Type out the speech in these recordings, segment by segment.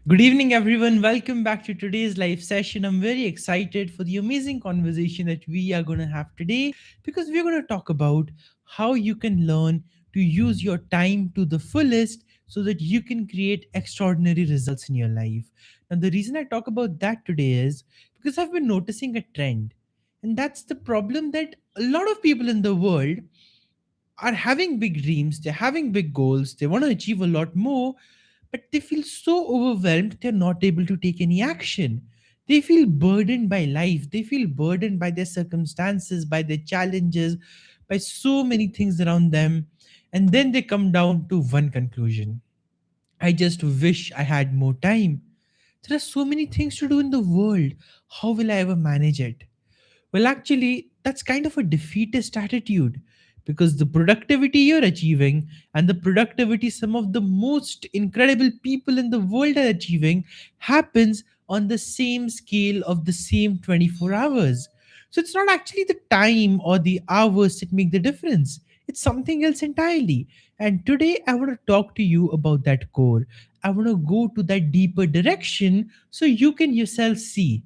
Good evening, everyone. Welcome back to today's live session. I'm very excited for the amazing conversation that we are going to have today because we're going to talk about how you can learn to use your time to the fullest so that you can create extraordinary results in your life. And the reason I talk about that today is because I've been noticing a trend, and that's the problem that a lot of people in the world are having big dreams, they're having big goals, they want to achieve a lot more, but they feel so overwhelmed they're not able to take any action. They feel burdened by life, they feel burdened by their circumstances, by their challenges, by so many things around them. And then they come down to one conclusion: I just wish I had more time. There are so many things to do in the world. How will I ever manage it? Well, actually, that's kind of a defeatist attitude because the productivity you're achieving and the productivity some of the most incredible people in the world are achieving happens on the same scale of the same 24 hours. So it's not actually the time or the hours that make the difference, it's something else entirely. And today, I want to talk to you about that core. I want to go to that deeper direction so you can yourself see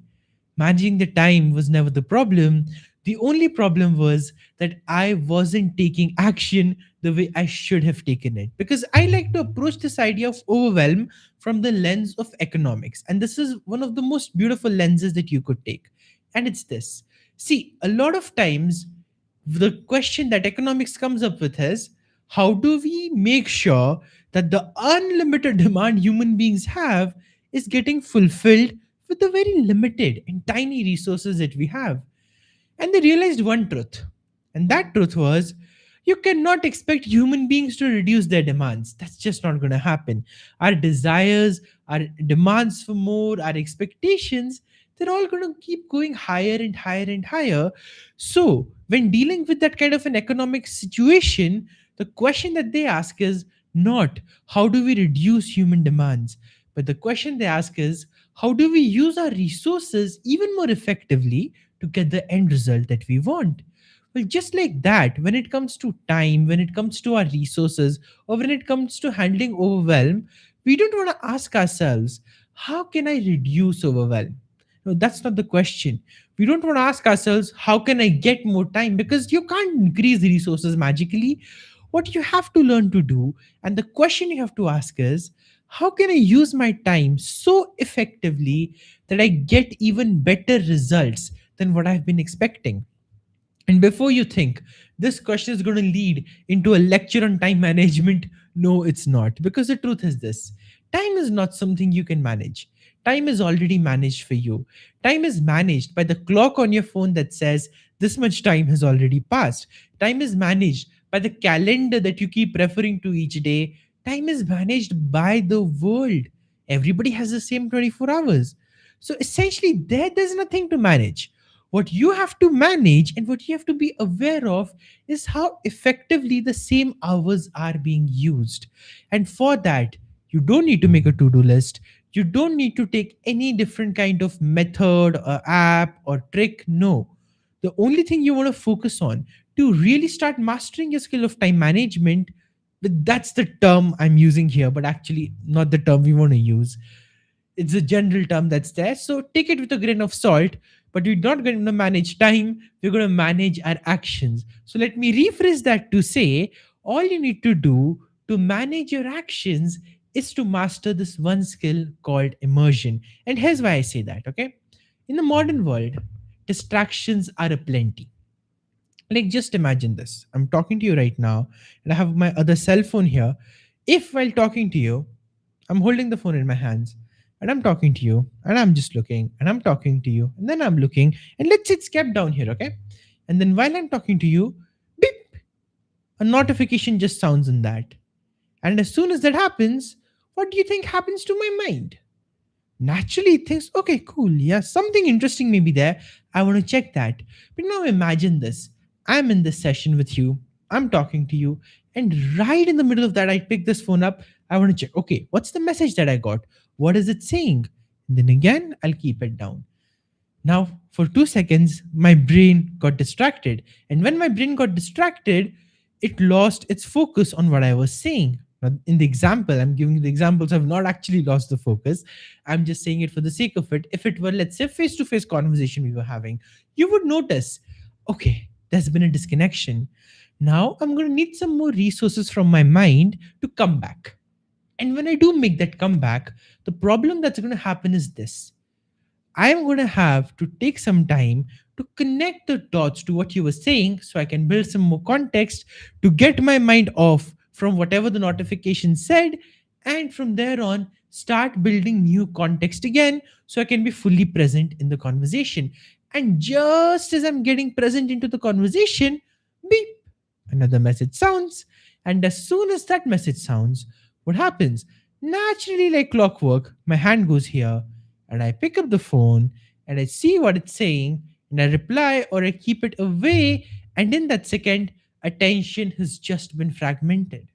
managing the time was never the problem. The only problem was that I wasn't taking action the way I should have taken it. Because I like to approach this idea of overwhelm from the lens of economics. And this is one of the most beautiful lenses that you could take. And it's this: see, a lot of times, the question that economics comes up with is, how do we make sure that the unlimited demand human beings have is getting fulfilled with the very limited and tiny resources that we have? And they realized one truth, and that truth was, you cannot expect human beings to reduce their demands. That's just not going to happen. Our desires, our demands for more, our expectations, they're all going to keep going higher and higher and higher. So, when dealing with that kind of an economic situation, the question that they ask is not how do we reduce human demands, but the question they ask is how do we use our resources even more effectively to get the end result that we want? Well, just like that, when it comes to time, when it comes to our resources, or when it comes to handling overwhelm, we don't want to ask ourselves, how can I reduce overwhelm? No, that's not the question. We don't want to ask ourselves, how can I get more time? Because you can't increase resources magically. What you have to learn to do, and the question you have to ask is, how can I use my time so effectively that I get even better results than what I've been expecting? And before you think this question is going to lead into a lecture on time management, no, it's not. Because the truth is this: time is not something you can manage. Time is already managed for you. Time is managed by the clock on your phone that says this much time has already passed. Time is managed by the calendar that you keep referring to each day. Time is managed by the world. Everybody has the same 24 hours. So essentially, there's nothing to manage. What you have to manage and what you have to be aware of is how effectively the same hours are being used. And for that, you don't need to make a to do list. You don't need to take any different kind of method or app or trick. No. The only thing you want to focus on to really start mastering your skill of time management, that's the term I'm using here, but actually not the term we want to use. It's a general term that's there. So take it with a grain of salt. But we're not going to manage time, we're going to manage our actions. So let me rephrase that to say, all you need to do to manage your actions is to master this one skill called immersion. And here's why I say that, okay? In the modern world, distractions are aplenty. Like, just imagine this: I'm talking to you right now, and I have my other cell phone here. If while talking to you, I'm holding the phone in my hands and I'm talking to you and I'm just looking and I'm talking to you and then I'm looking, and let's say it's kept down here, okay? And then while I'm talking to you, beep, a notification just sounds in that. And as soon as that happens, what do you think happens to my mind? Naturally, it thinks, okay, cool, yeah, something interesting may be there. I want to check that. But now imagine this: I'm in this session with you, I'm talking to you, and right in the middle of that, I pick this phone up. I want to check, okay, what's the message that I got? What is it saying? And then again, I'll keep it down. Now, for 2 seconds, my brain got distracted. And when my brain got distracted, it lost its focus on what I was saying. Now, in the example, I'm giving you the examples. I've not actually lost the focus. I'm just saying it for the sake of it. If it were, let's say, face to face conversation we were having, you would notice, okay, there's been a disconnection. Now I'm going to need some more resources from my mind to come back. And when I do make that comeback, the problem that's going to happen is this: I'm going to have to take some time to connect the dots to what you were saying so I can build some more context to get my mind off from whatever the notification said. And from there on, start building new context again so I can be fully present in the conversation. And just as I'm getting present into the conversation, beep, another message sounds. And as soon as that message sounds, what happens? Naturally, like clockwork, my hand goes here and I pick up the phone and I see what it's saying and I reply or I keep it away. And in that second, attention has just been fragmented.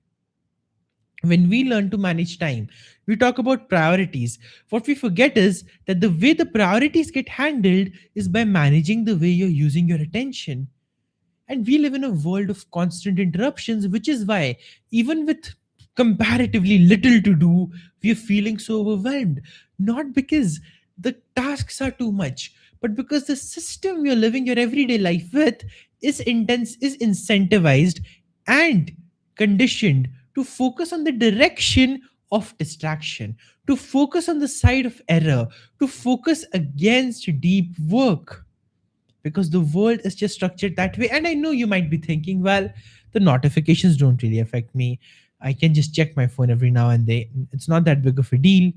When we learn to manage time, we talk about priorities. What we forget is that the way the priorities get handled is by managing the way you're using your attention. And we live in a world of constant interruptions, which is why, even with comparatively little to do, we are feeling so overwhelmed. Not because the tasks are too much, but because the system you're living your everyday life with is incentivized and conditioned to focus on the direction of distraction, to focus on the side of error, to focus against deep work, because the world is just structured that way. And I know you might be thinking, well, the notifications don't really affect me. I can just check my phone every now and then. It's not that big of a deal.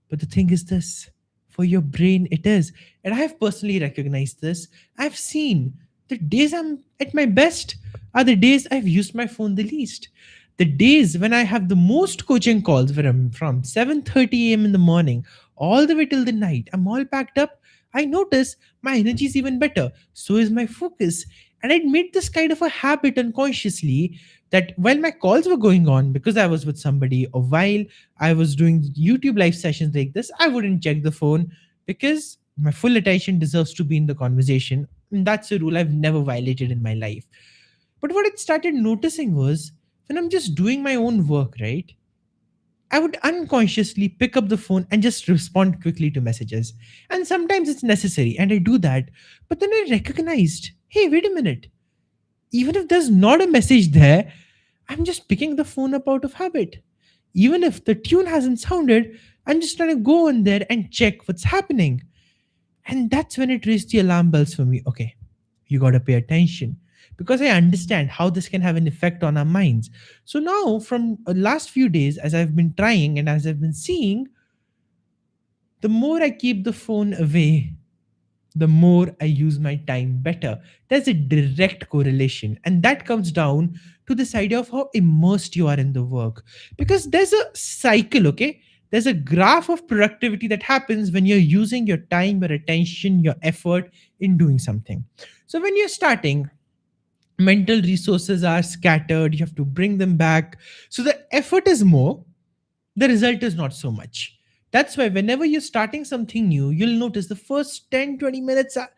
But the thing is this: for your brain, it is. And I have personally recognized this. I've seen the days I'm at my best are the days I've used my phone the least. The days when I have the most coaching calls, where I'm from 7:30 a.m. in the morning all the way till the night, I'm all packed up. I notice my energy is even better. So is my focus. And I'd made this kind of a habit unconsciously, that while my calls were going on, because I was with somebody, or while I was doing YouTube live sessions like this, I wouldn't check the phone because my full attention deserves to be in the conversation. And that's a rule I've never violated in my life. But what I started noticing was, when I'm just doing my own work, right? I would unconsciously pick up the phone and just respond quickly to messages. And sometimes it's necessary, and I do that. But then I recognized, hey, wait a minute. Even if there's not a message there, I'm just picking the phone up out of habit. Even if the tune hasn't sounded, I'm just trying to go in there and check what's happening. And that's when it raised the alarm bells for me. Okay, you got to pay attention, because I understand how this can have an effect on our minds. So now, from last few days, as I've been trying and as I've been seeing, the more I keep the phone away, the more I use my time better. There's a direct correlation, and that comes down to this idea of how immersed you are in the work. Because there's a cycle, okay? There's a graph of productivity that happens when you're using your time, your attention, your effort in doing something. So when you're starting, mental resources are scattered, you have to bring them back. So the effort is more, the result is not so much. That's why whenever you're starting something new, you'll notice the first 10-20 minutes are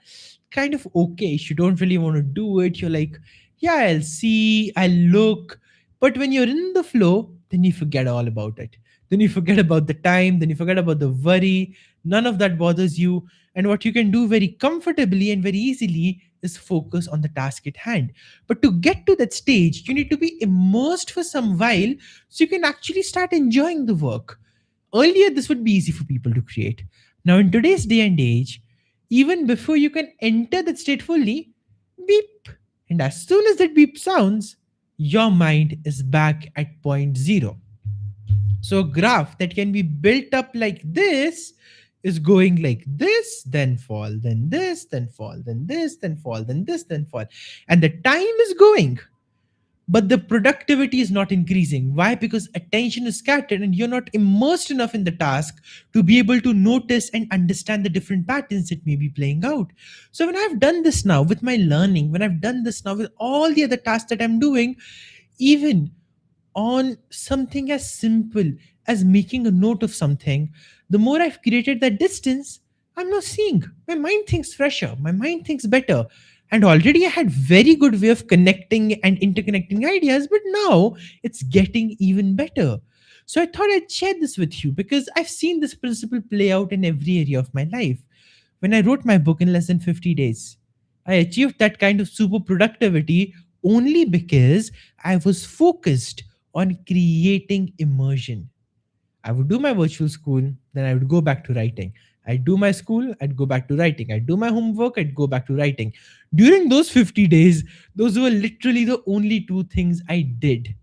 kind of okay. You don't really want to do it. You're like, yeah, I'll see, I'll look. But when you're in the flow, then you forget all about it. Then you forget about the time, then you forget about the worry. None of that bothers you. And what you can do very comfortably and very easily is focus on the task at hand. But to get to that stage, you need to be immersed for some while so you can actually start enjoying the work. Earlier, this would be easy for people to create. Now, in today's day and age, even before you can enter that state fully, beep. And as soon as that beep sounds, your mind is back at point zero. So, a graph that can be built up like this is going like this, then fall, then this, then fall, then this, then fall, then this, then fall. And the time is going, but the productivity is not increasing. Why? Because attention is scattered and you're not immersed enough in the task to be able to notice and understand the different patterns that may be playing out. So when I've done this now with my learning, when I've done this now with all the other tasks that I'm doing, even on something as simple as making a note of something, the more I've created that distance, I'm now seeing my mind thinks fresher, my mind thinks better. And already I had very good way of connecting and interconnecting ideas, but now it's getting even better. So I thought I'd share this with you because I've seen this principle play out in every area of my life. When I wrote my book in less than 50 days, I achieved that kind of super productivity only because I was focused on creating immersion. I would do my virtual school, then I would go back to writing. I'd do my school, I'd go back to writing. I'd do my homework, I'd go back to writing. During those 50 days, those were literally the only two things I did.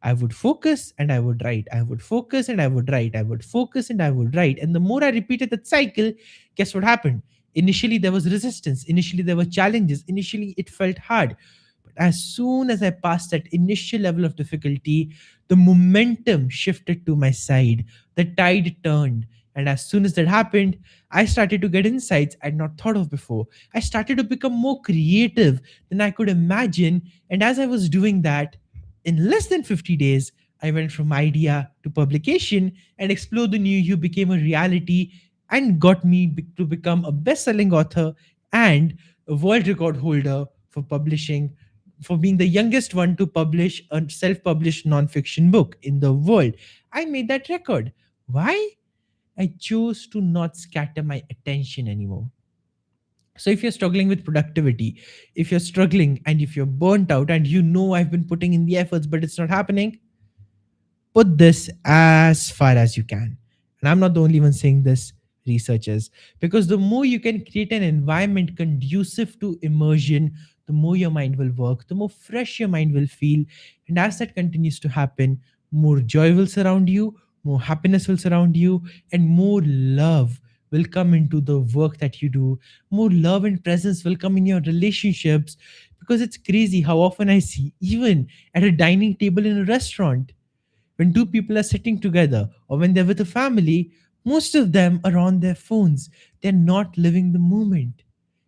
I would focus and I would write. I would focus and I would write. I would focus and I would write. And the more I repeated that cycle, guess what happened? Initially, there was resistance. Initially, there were challenges. Initially, it felt hard. But as soon as I passed that initial level of difficulty, the momentum shifted to my side. The tide turned. And as soon as that happened, I started to get insights I'd not thought of before. I started to become more creative than I could imagine. And as I was doing that, in less than 50 days, I went from idea to publication, and Explore the New You became a reality and got me to become a best selling author and a world record holder for publishing, for being the youngest one to publish a self published non-fiction book in the world. I made that record. Why? I chose to not scatter my attention anymore. So, if you're struggling with productivity, if you're struggling and if you're burnt out and you know I've been putting in the efforts but it's not happening, put this as far as you can. And I'm not the only one saying this, researchers, because the more you can create an environment conducive to immersion, the more your mind will work, the more fresh your mind will feel. And as that continues to happen, more joy will surround you, more happiness will surround you, and more love will come into the work that you do. More love and presence will come in your relationships, because it's crazy how often I see, even at a dining table in a restaurant, when two people are sitting together or when they're with a family, most of them are on their phones. They're not living the moment.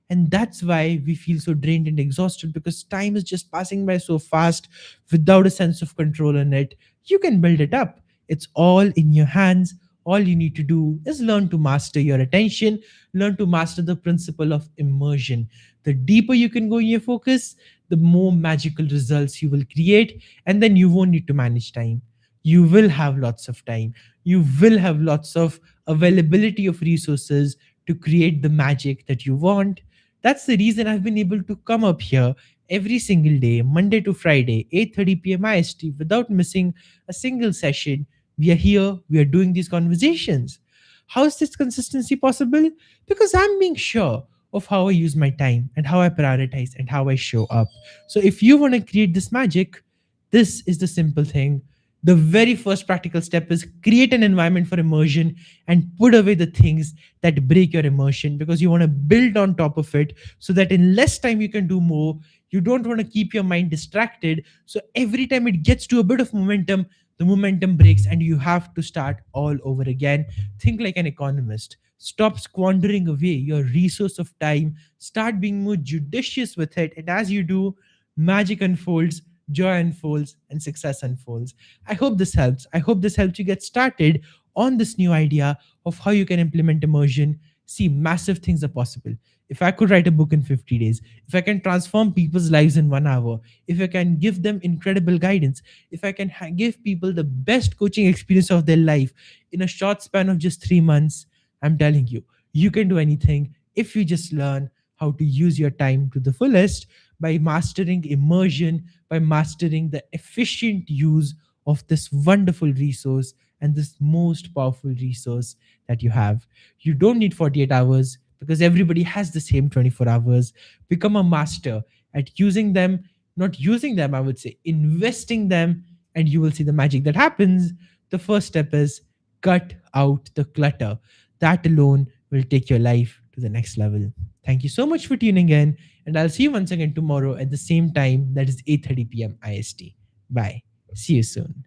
And that's why we feel so drained and exhausted, because time is just passing by so fast without a sense of control in it. You can build it up, it's all in your hands. All you need to do is learn to master your attention, learn to master the principle of immersion. The deeper you can go in your focus, the more magical results you will create, and then you won't need to manage time. You will have lots of time, you will have lots of availability of resources to create the magic that you want. That's the reason I've been able to come up here every single day, Monday to Friday, 8:30 p.m. IST, without missing a single session. We are here, we are doing these conversations. How is this consistency possible? Because I'm being sure of how I use my time and how I prioritize and how I show up. So if you want to create this magic, this is the simple thing. The very first practical step is create an environment for immersion and put away the things that break your immersion, because you want to build on top of it so that in less time you can do more. You don't want to keep your mind distracted. So every time it gets to a bit of momentum, the momentum breaks and you have to start all over again. Think like an economist. Stop squandering away your resource of time. Start being more judicious with it. And as you do, magic unfolds, joy unfolds, and success unfolds. I hope this helps. I hope this helps you get started on this new idea of how you can implement immersion. See, massive things are possible. If I could write a book in 50 days, if I can transform people's lives in 1 hour, if I can give them incredible guidance, if I can give people the best coaching experience of their life in a short span of just 3 months, I'm telling you, you can do anything if you just learn how to use your time to the fullest by mastering immersion, by mastering the efficient use of this wonderful resource and this most powerful resource that you have. You don't need 48 hours because everybody has the same 24 hours. Become a master at using them, not using them, I would say, investing them, and you will see the magic that happens. The first step is cut out the clutter. That alone will take your life to the next level. Thank you so much for tuning in, and I'll see you once again tomorrow at the same time, that is 8:30 p.m. IST. Bye. See you soon.